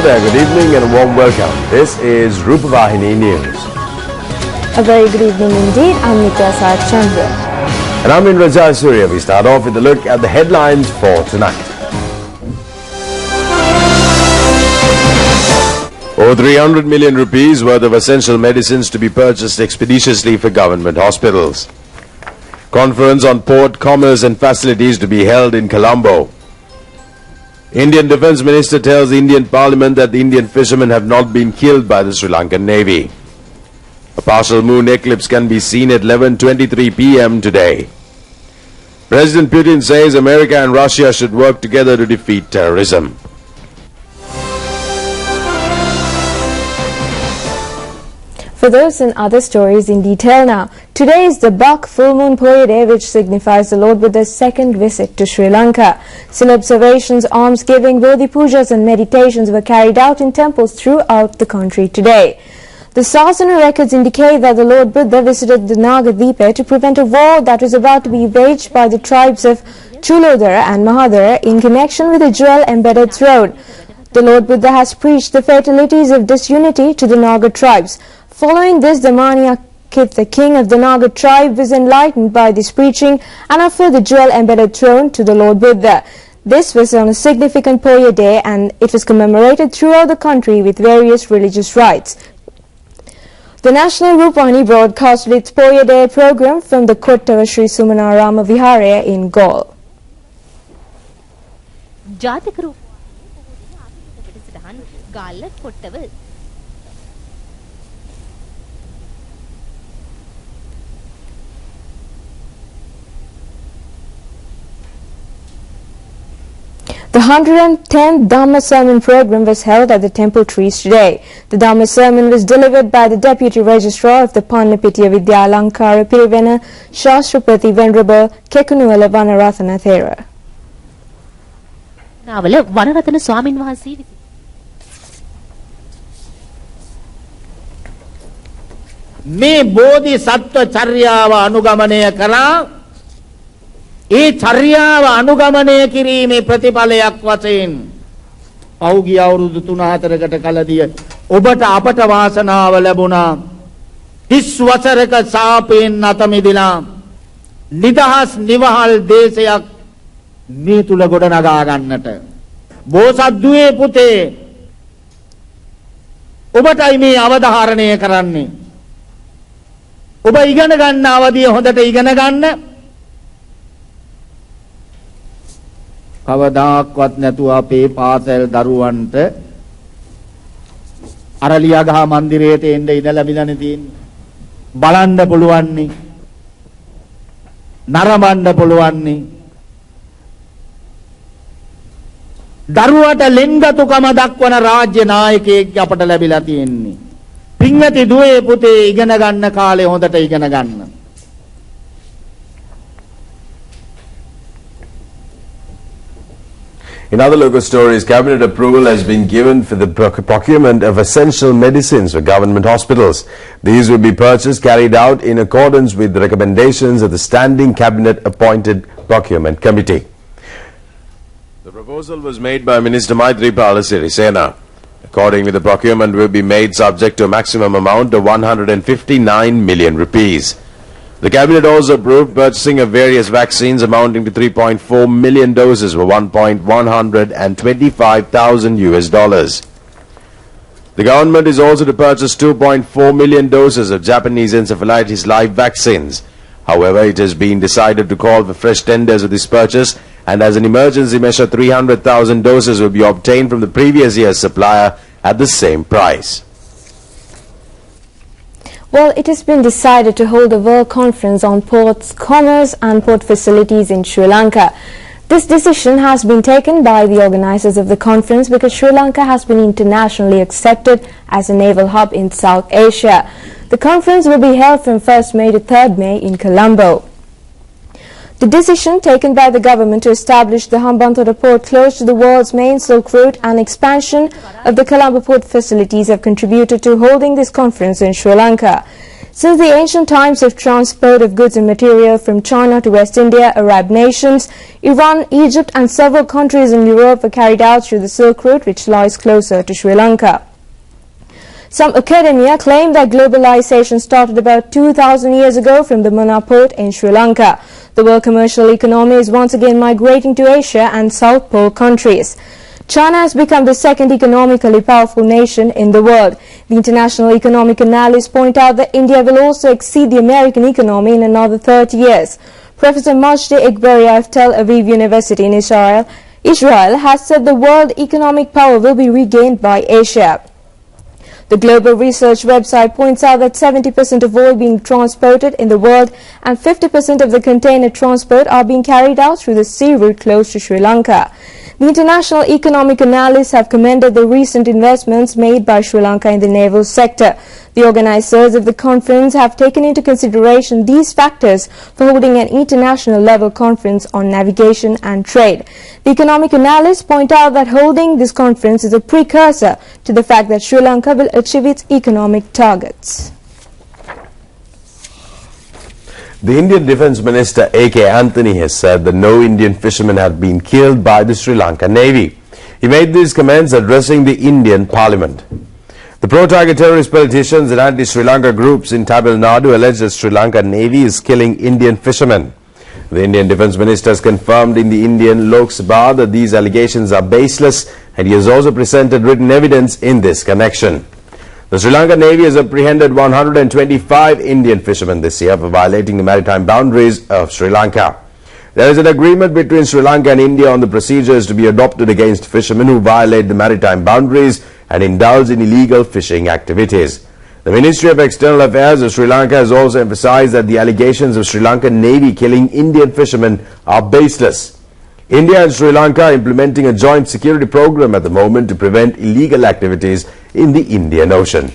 there, good evening and a warm welcome. This is RupEng-News. A very good evening indeed. I'm Nitya Chandra. And I'm in Raja Surya. We start off with a look at the headlines for tonight. Over 300 million rupees worth of essential medicines to be purchased expeditiously for government hospitals. Conference on port, commerce and facilities to be held in Colombo. Indian Defence Minister tells the Indian Parliament that the Indian fishermen have not been killed by the Sri Lankan Navy. A partial moon eclipse can be seen at 11:23 p.m. today. President Putin says America and Russia should work together to defeat terrorism. For those and other stories in detail now. Today is the Bak full moon Poya day, which signifies the Lord Buddha's second visit to Sri Lanka. Still observations, alms-giving, Bodhi pujas and meditations were carried out in temples throughout the country today. The Sasana records indicate that the Lord Buddha visited the Nagadvipa to prevent a war that was about to be waged by the tribes of Chulodhara and Mahadara in connection with a jewel-embedded throne. The Lord Buddha has preached the fatalities of disunity to the Naga tribes. Following this, the Manyakith, the king of the Naga tribe, was enlightened by this preaching and offered the jewel-embedded throne to the Lord Buddha. This was on a significant Poya day and it was commemorated throughout the country with various religious rites. The National Rupani broadcasted its Poya Day program from the Kottava Sri Sumanarama Viharaya in Gaul. The 110th Dhamma Sermon program was held at the Temple Trees today. The Dhamma Sermon was delivered by the Deputy Registrar of the Pannapitiya Vidyalankara Pirivena Shastrapati Venerable Kekunuwala Vanarathana Thera. Navale Vanarathana Swamin Wahanse මේ බෝධිසත්ව චර්යාව අනුගමනය කළා. ඒ චර්යාව අනුගමනය කිරීමේ ප්‍රතිඵලයක් වශයෙන් පෞගිය අවුරුදු 3-4කට කලදී ඔබට අපට වාසනාව ලැබුණා. 30 වසරක සාපේන් නැත මිදලා නිදහස් නිවහල් දේශයක් මේ තුල ගොඩනගා ගන්නට. බෝසත්දුවේ පුතේ ඔබටයි මේ අවධාරණය කරන්නේ. ඔබ ඉගෙන ගන්න අවදිය හොඳට ඉගෙන ගන්න. කවදාක්වත් නැතුව අපේ පාසල් දරුවන්ට අරලියාගහ මන්දිරයට එන්න ඉඩ ලැබිලානේ තියෙන්නේ. බලන්න පුළුවන් නේ. නරඹන්න පුළුවන් නේ. දරුවට ලෙන්ගතුකම දක්වන රාජ්‍ය නායකයෙක් අපට ලැබිලා තියෙන්නේ. පින්වති දුවේ පුතේ ඉගෙන ගන්න කාලේ හොඳට ඉගෙන ගන්න. In other local stories, cabinet approval has been given for the procurement of essential medicines for government hospitals. These will be purchased carried out in accordance with the recommendations of the Standing Cabinet appointed Procurement Committee. The proposal was made by Minister Maithripala Sirisena. Accordingly, the procurement will be made subject to a maximum amount of 159 million rupees. The cabinet also approved purchasing of various vaccines amounting to 3.4 million doses for $1,125,000. The government is also to purchase 2.4 million doses of Japanese encephalitis live vaccines. However, it has been decided to call for fresh tenders of this purchase, and as an emergency measure, 300,000 doses will be obtained from the previous year's supplier at the same price. Well, it has been decided to hold a World Conference on ports, commerce and port facilities in Sri Lanka. This decision has been taken by the organizers of the conference because Sri Lanka has been internationally accepted as a naval hub in South Asia. The conference will be held from 1st May to 3rd May in Colombo. The decision taken by the government to establish the Hambantota port close to the world's main Silk Route and expansion of the Colombo port facilities have contributed to holding this conference in Sri Lanka. Since the ancient times of transport of goods and material from China to West India, Arab nations, Iran, Egypt and several countries in Europe were carried out through the Silk Route, which lies closer to Sri Lanka. Some academia claim that globalization started about 2,000 years ago from the Mannar port in Sri Lanka. The world commercial economy is once again migrating to Asia and South Pole countries. China has become the second economically powerful nation in the world. The international economic analysts point out that India will also exceed the American economy in another 30 years. Professor Majdi Iqbari of Tel Aviv University in Israel has said the world economic power will be regained by Asia. The global research website points out that 70% of oil being transported in the world and 50% of the container transport are being carried out through the sea route close to Sri Lanka. The international economic analysts have commended the recent investments made by Sri Lanka in the naval sector. The organizers of the conference have taken into consideration these factors for holding an international level conference on navigation and trade. The economic analysts point out that holding this conference is a precursor to the fact that Sri Lanka will achieve its economic targets. The Indian Defence Minister A.K. Anthony has said that no Indian fishermen have been killed by the Sri Lankan Navy. He made these comments addressing the Indian Parliament. The pro-Tiger terrorist politicians and anti-Sri Lanka groups in Tamil Nadu allege that Sri Lankan Navy is killing Indian fishermen. The Indian Defence Minister has confirmed in the Indian Lok Sabha that these allegations are baseless, and he has also presented written evidence in this connection. The Sri Lankan Navy has apprehended 125 Indian fishermen this year for violating the maritime boundaries of Sri Lanka. There is an agreement between Sri Lanka and India on the procedures to be adopted against fishermen who violate the maritime boundaries and indulge in illegal fishing activities. The Ministry of External Affairs of Sri Lanka has also emphasized that the allegations of Sri Lankan Navy killing Indian fishermen are baseless. India and Sri Lanka are implementing a joint security program at the moment to prevent illegal activities in the Indian Ocean.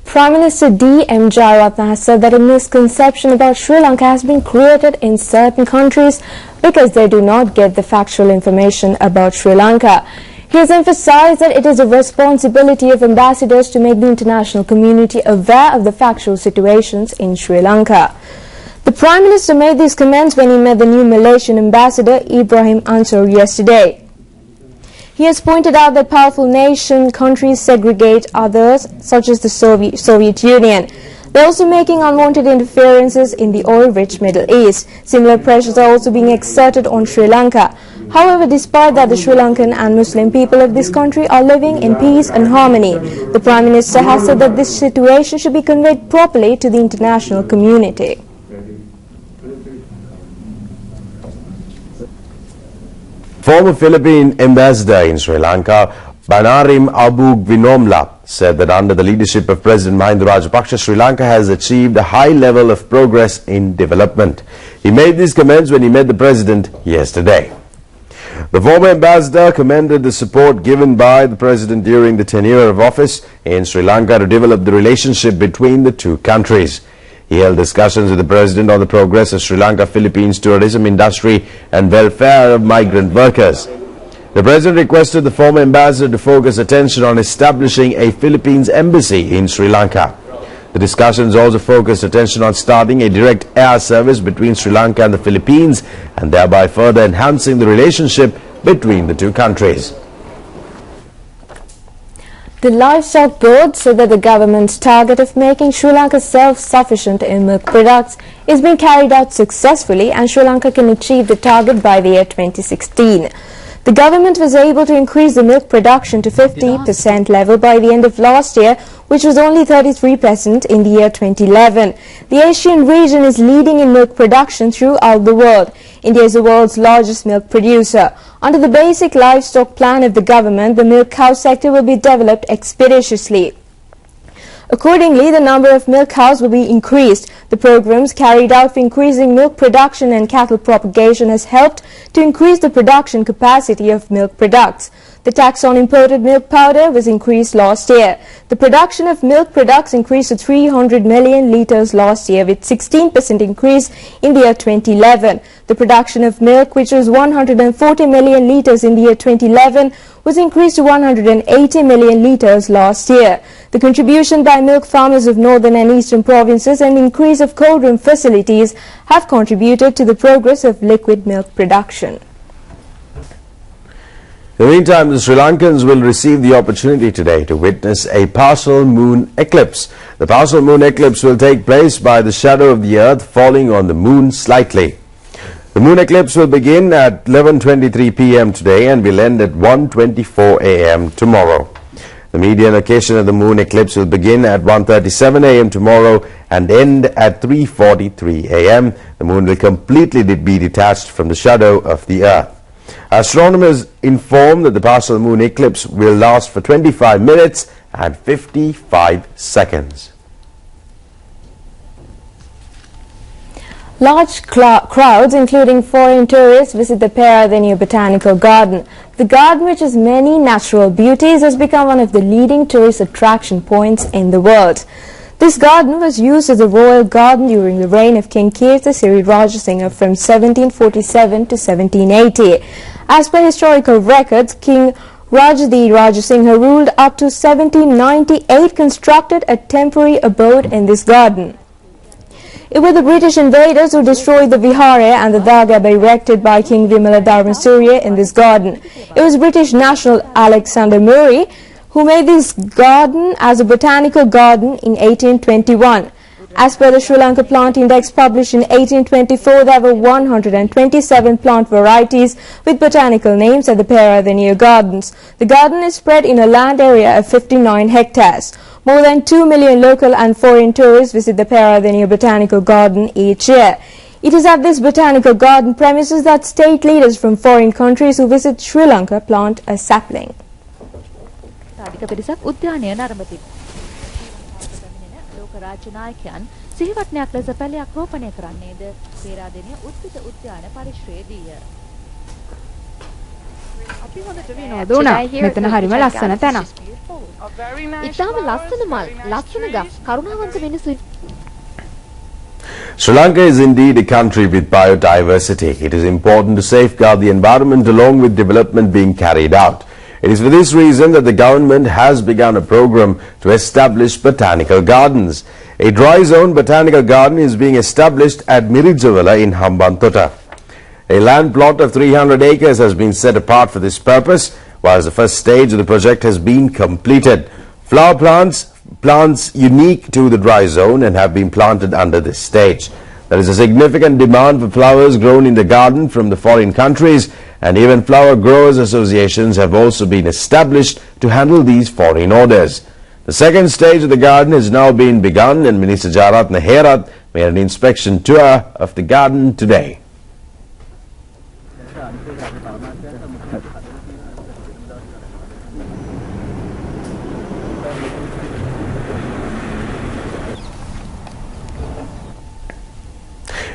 Prime Minister D.M. Jayaratne has said that a misconception about Sri Lanka has been created in certain countries because they do not get the factual information about Sri Lanka. He has emphasized that it is the responsibility of ambassadors to make the international community aware of the factual situations in Sri Lanka. The Prime Minister made these comments when he met the new Malaysian ambassador Ibrahim Ansor yesterday. He has pointed out that powerful nation countries segregate others, such as the Soviet Union. They are also making unwanted interferences in the oil-rich Middle East. Similar pressures are also being exerted on Sri Lanka. However, despite that, the Sri Lankan and Muslim people of this country are living in peace and harmony. The Prime Minister has said that this situation should be conveyed properly to the international community. Former Philippine ambassador in Sri Lanka, Banarim Abu Vinomla, said that under the leadership of President Mahinda Rajapaksa, Sri Lanka has achieved a high level of progress in development. He made these comments when he met the president yesterday. The former ambassador commended the support given by the president during the tenure of office in Sri Lanka to develop the relationship between the two countries. He held discussions with the president on the progress of Sri Lanka-Philippines tourism industry and welfare of migrant workers. The president requested the former ambassador to focus attention on establishing a Philippines embassy in Sri Lanka. The discussions also focused attention on starting a direct air service between Sri Lanka and the Philippines and thereby further enhancing the relationship between the two countries. The Livestock Board said that the government's target of making Sri Lanka self-sufficient in milk products is being carried out successfully and Sri Lanka can achieve the target by the year 2016. The government was able to increase the milk production to 50% level by the end of last year, which was only 33% in the year 2011. The Asian region is leading in milk production throughout the world. India is the world's largest milk producer. Under the basic livestock plan of the government, the milk cow sector will be developed expeditiously. Accordingly, the number of milk cows will be increased. The programs carried out for increasing milk production and cattle propagation has helped to increase the production capacity of milk products. The tax on imported milk powder was increased last year. The production of milk products increased to 300 million litres last year, with 16% increase in the year 2011. The production of milk, which was 140 million litres in the year 2011, was increased to 180 million litres last year. The contribution by milk farmers of northern and eastern provinces and increase of cold room facilities have contributed to the progress of liquid milk production. In the meantime, the Sri Lankans will receive the opportunity today to witness a partial moon eclipse. The partial moon eclipse will take place by the shadow of the earth falling on the moon slightly. The moon eclipse will begin at 11:23 p.m. today and will end at 1:24 a.m. tomorrow. The median occasion of the moon eclipse will begin at 1:37 a.m. tomorrow and end at 3:43 a.m. The moon will completely be detached from the shadow of the earth. Astronomers inform that the partial moon eclipse will last for 25 minutes and 55 seconds. Large crowds, including foreign tourists, visit the Peradeniya Botanical Garden. The garden, which has many natural beauties, has become one of the leading tourist attraction points in the world. This garden was used as a royal garden during the reign of King Kirti Siri Rajasinghe from 1747 to 1780. As per historical records, King Rajadi Rajasinghe ruled up to 1798, constructed a temporary abode in this garden. It were the British invaders who destroyed the Vihara and the Dagaba erected by King Vimala Dharmasurya in this garden. It was British national Alexander Murray who made this garden as a botanical garden in 1821. As per the Sri Lanka Plant Index published in 1824, there were 127 plant varieties with botanical names at the Peradeniya Gardens. The garden is spread in a land area of 59 hectares. More than 2 million local and foreign tourists visit the Peradeniya Botanical Garden each year. It is at this botanical garden premises that state leaders from foreign countries who visit Sri Lanka plant a sapling. සාධික පිරිසක් උද්‍යානය නරඹති. ලෝක රාජ්‍ය නායකයන් සිහිවටනයක් ලෙස පැලයක් රෝපණය කරන්නේද පේරාදෙණිය උද්භිද උද්‍යාන පරිශ්‍රයේදීය. අපි හොඳට විනෝද වුණා. මෙතන හරිම ලස්සන තැනක්. ඉතාලම ලස්සන මල්, ලස්සන ගස්, කරුණාවන්ත මිනිස්සු. Sri Lanka is indeed a country with biodiversity. It is important to safeguard the environment along with development being carried out. It is for this reason that the government has begun a program to establish botanical gardens. A dry zone botanical garden is being established at Mirijavala in Hambantota. A land plot of 300 acres has been set apart for this purpose, whilst the first stage of the project has been completed. Flower plants unique to the dry zone and have been planted under this stage. There is a significant demand for flowers grown in the garden from the foreign countries, and even flower growers associations have also been established to handle these foreign orders. The second stage of the garden has now been begun, and Minister Jaratna Herat made an inspection tour of the garden today.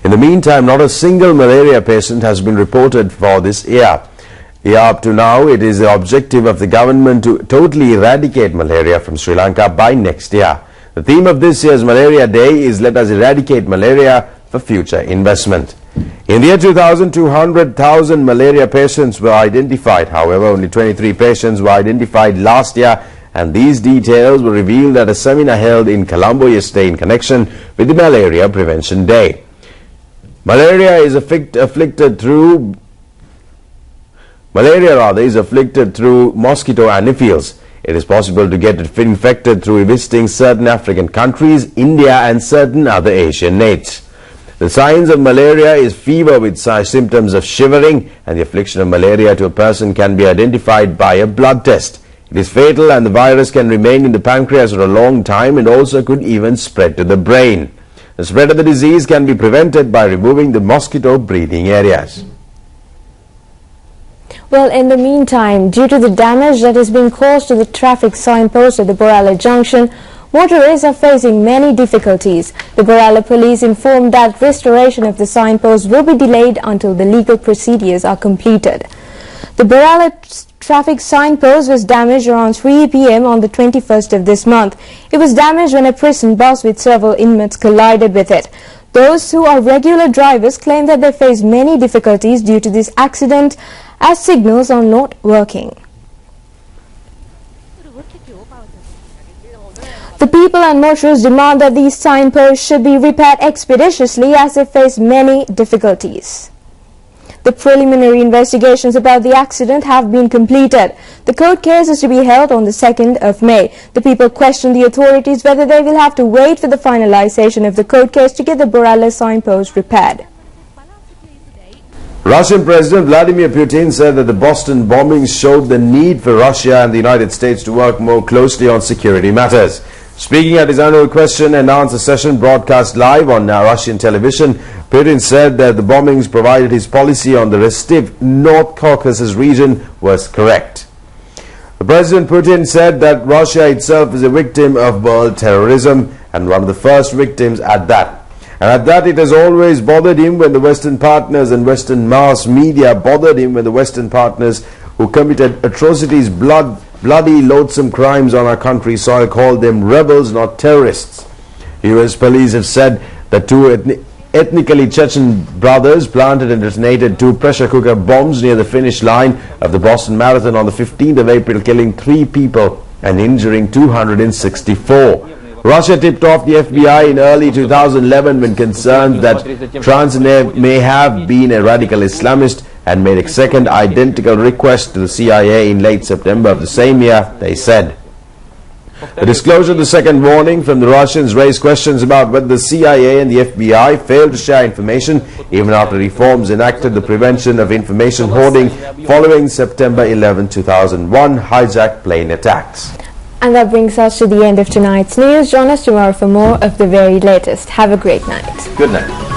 In the meantime, not a single malaria patient has been reported for this year. Up to now, it is the objective of the government to totally eradicate malaria from Sri Lanka by next year. The theme of this year's Malaria Day is "Let us eradicate malaria for future investment." In the year 2000, 200,000 malaria patients were identified. However, only 23 patients were identified last year, and these details were revealed at a seminar held in Colombo yesterday in connection with the Malaria Prevention Day. Malaria is afflicted through mosquito anopheles. It is possible to get it infected through visiting certain African countries, India and certain other Asian nations. The signs of malaria is fever with symptoms of shivering, and the affliction of malaria to a person can be identified by a blood test. It is fatal, and the virus can remain in the pancreas for a long time and also could even spread to the brain. The spread of the disease can be prevented by removing the mosquito breeding areas. Well, in the meantime, due to the damage that is being caused to the traffic signpost at the Borala Junction, motorists are facing many difficulties. The Borala police informed that restoration of the signpost will be delayed until the legal procedures are completed. The Borala traffic signpost was damaged around 3 p.m. on the 21st of this month. It was damaged when a prison bus with several inmates collided with it. Those who are regular drivers claim that they face many difficulties due to this accident as signals are not working. The people and motorists demand that these signposts should be repaired expeditiously as they face many difficulties. The preliminary investigations about the accident have been completed. The court case is to be held on the 2nd of May. The people question the authorities whether they will have to wait for the finalization of the court case to get the Borala signpost repaired. Russian President Vladimir Putin said that the Boston bombings showed the need for Russia and the United States to work more closely on security matters. Speaking at his annual question and answer session broadcast live on Russian television, Putin said that the bombings provided his policy on the Rostov North Caucasus region was correct. The President Putin said that Russia itself is a victim of world terrorism and one of the first victims at that. And at that, it has always bothered him when the Western partners and Western mass media bothered him when the Western partners who committed atrocities, bloody, loathsome crimes on our country's soil called them rebels, not terrorists. US police have said that two ethnically Chechen brothers planted and detonated 2 pressure cooker bombs near the finish line of the Boston Marathon on the 15th of April, killing 3 people and injuring 264. Russia tipped off the FBI in early 2011 when concerned that Transnev may have been a radical Islamist and made a second identical request to the CIA in late September of the same year, they said. The disclosure of the second warning from the Russians raised questions about whether the CIA and the FBI failed to share information even after reforms enacted the prevention of information hoarding following September 11, 2001 hijacked plane attacks. And that brings us to the end of tonight's news. Join us tomorrow for more of the very latest. Have a great night. Good night.